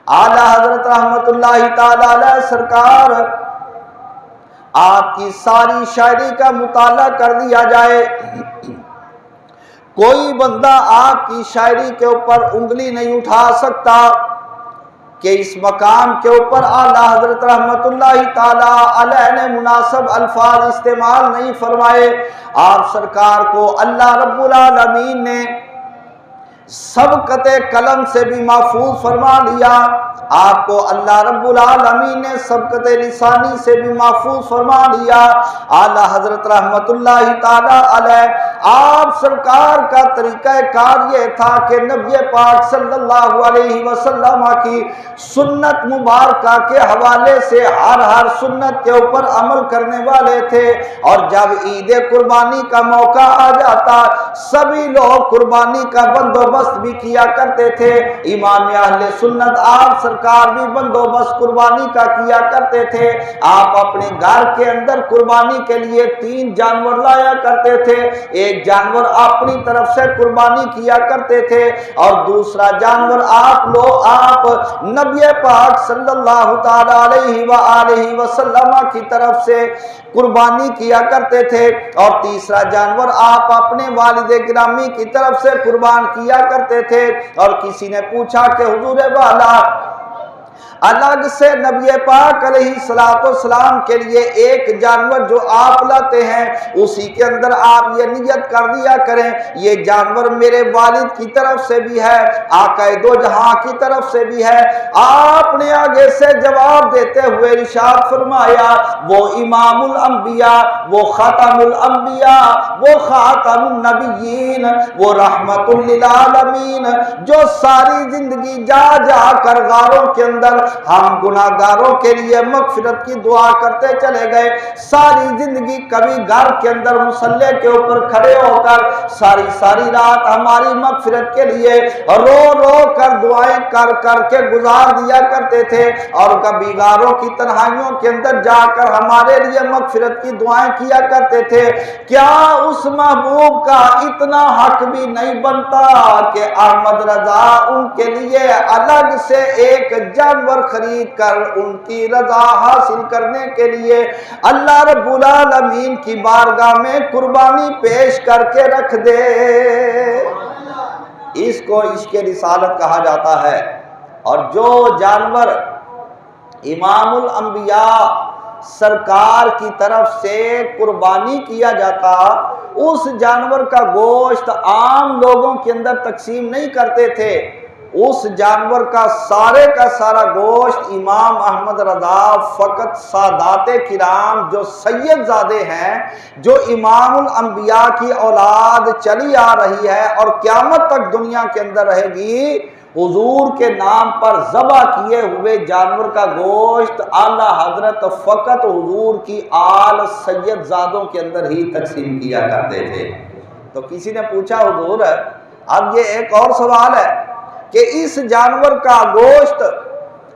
اعلیٰ حضرت رحمت اللہ تعالی علیہ سرکار آپ کی ساری شاعری کا مطالعہ کر لیا جائے، کوئی بندہ آپ کی شاعری کے اوپر انگلی نہیں اٹھا سکتا کہ اس مقام کے اوپر اعلیٰ حضرت رحمت اللہ تعالی علیہ نے مناسب الفاظ استعمال نہیں فرمائے۔ آپ سرکار کو اللہ رب العالمین نے سبقت قلم سے بھی محفوظ فرما لیا، آپ کو اللہ رب العالمین نے سبقت لسانی سے بھی محفوظ فرما لیا۔ اعلیٰ حضرت رحمت اللہ تعالی علیہ آپ سرکار کا طریقہ کار یہ تھا کہ نبی پاک صلی اللہ علیہ وسلم کی سنت مبارکہ کے حوالے سے ہر سنت کے اوپر عمل کرنے والے تھے، اور جب عید قربانی کا موقع آ جاتا سبھی لوگ قربانی کا بندوبست بھی کیا کرتے تھے۔ امام اہل سنت آپ سرکار بھی بندوبست قربانی کا کیا کرتے تھے۔ آپ اپنے گھر کے اندر قربانی کے لیے 3 جانور لایا کرتے تھے، ایک جانور اپنی طرف سے قربانی کیا کرتے تھے اور دوسرا جانور آپ نبی پاک صلی اللہ تعالی علیہ وآلہ وسلم کی طرف سے قربانی کیا کرتے تھے، اور تیسرا جانور آپ اپنے والد گرامی کی طرف سے قربان کیا کرتے تھے۔ اور کسی نے پوچھا کہ حضور والا الگ سے نبی پاک علیہ السلام کے لیے ایک جانور جو آپ لاتے ہیں اسی کے اندر آپ یہ نیت کر دیا کریں یہ جانور میرے والد کی طرف سے بھی ہے، آقا دو جہاں کی طرف سے بھی ہے۔ آپ نے آگے سے جواب دیتے ہوئے ارشاد فرمایا وہ امام الانبیاء، وہ خاتم الانبیاء، وہ خاتم النبیین، وہ رحمت للعالمین، جو ساری زندگی جا جا کر غاروں کے اندر ہم گناہگاروں کے لیے مغفرت کی دعا کرتے چلے گئے، ساری زندگی کبھی گھر کے اندر مصلی کے اوپر کھڑے ہو کر ساری رات ہماری مغفرت کے لیے رو رو کر دعائیں کر کر کے گزار دیا کرتے تھے، اور کبھی غاروں کی تنہائیوں کے اندر جا کر ہمارے لیے مغفرت کی دعائیں کیا کرتے تھے۔ کیا اس محبوب کا اتنا حق بھی نہیں بنتا کہ احمد رضا ان کے لیے الگ سے ایک جانور خرید کر ان کی رضا حاصل کرنے کے لیے اللہ رب العالمین کی بارگاہ میں قربانی پیش کر کے رکھ دے؟ اس کو عشق رسالت کہا جاتا ہے۔ اور جو جانور امام الانبیاء سرکار کی طرف سے قربانی کیا جاتا اس جانور کا گوشت عام لوگوں کے اندر تقسیم نہیں کرتے تھے، اس جانور کا سارا گوشت امام احمد رضا فقط سادات کرام جو سید زادے ہیں، جو امام الانبیاء کی اولاد چلی آ رہی ہے اور قیامت تک دنیا کے اندر رہے گی، حضور کے نام پر ذبح کیے ہوئے جانور کا گوشت اعلیٰ حضرت فقط حضور کی آل سید زادوں کے اندر ہی تقسیم کیا کرتے تھے۔ تو کسی نے پوچھا حضور اب یہ ایک اور سوال ہے کہ اس جانور کا گوشت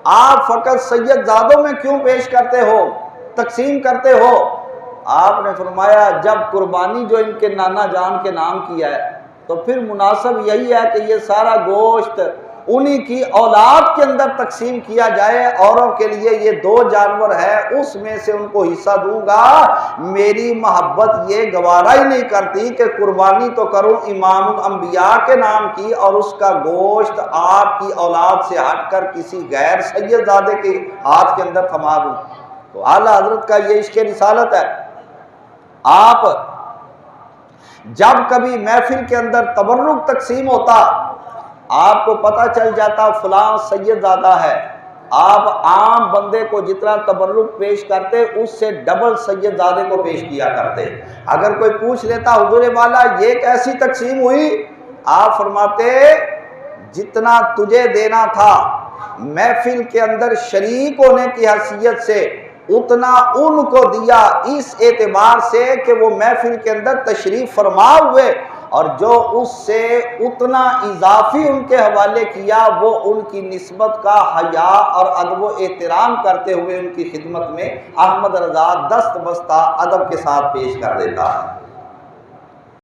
آپ فقط سید زادوں میں کیوں پیش کرتے ہو، تقسیم کرتے ہو؟ آپ نے فرمایا جب قربانی جو ان کے نانا جان کے نام کی ہے تو پھر مناسب یہی ہے کہ یہ سارا گوشت انہی کی اولاد کے اندر تقسیم کیا جائے، اوروں کے لیے یہ 2 جانور ہے اس میں سے ان کو حصہ دوں گا۔ میری محبت یہ گوارا ہی نہیں کرتی کہ قربانی تو کروں امام الانبیاء کے نام کی اور اس کا گوشت آپ کی اولاد سے ہٹ کر کسی غیر سید زادے کے ہاتھ کے اندر تھما دوں۔ تو اعلیٰ حضرت کا یہ عشق رسالت ہے۔ آپ جب کبھی محفل کے اندر تبرک تقسیم ہوتا آپ کو پتہ چل جاتا فلاں سید زادہ ہے، آپ عام بندے کو جتنا تبرک پیش کرتے اس سے ڈبل سید زادے کو پیش کیا کرتے۔ اگر کوئی پوچھ لیتا حضور والا یہ کیسی تقسیم ہوئی، آپ فرماتے جتنا تجھے دینا تھا محفل کے اندر شریک ہونے کی حیثیت سے اتنا ان کو دیا، اس اعتبار سے کہ وہ محفل کے اندر تشریف فرما ہوئے، اور جو اس سے اتنا اضافی ان کے حوالے کیا وہ ان کی نسبت کا حیا اور ادب و احترام کرتے ہوئے ان کی خدمت میں احمد رضا دست بستہ ادب کے ساتھ پیش کر دیتا ہے۔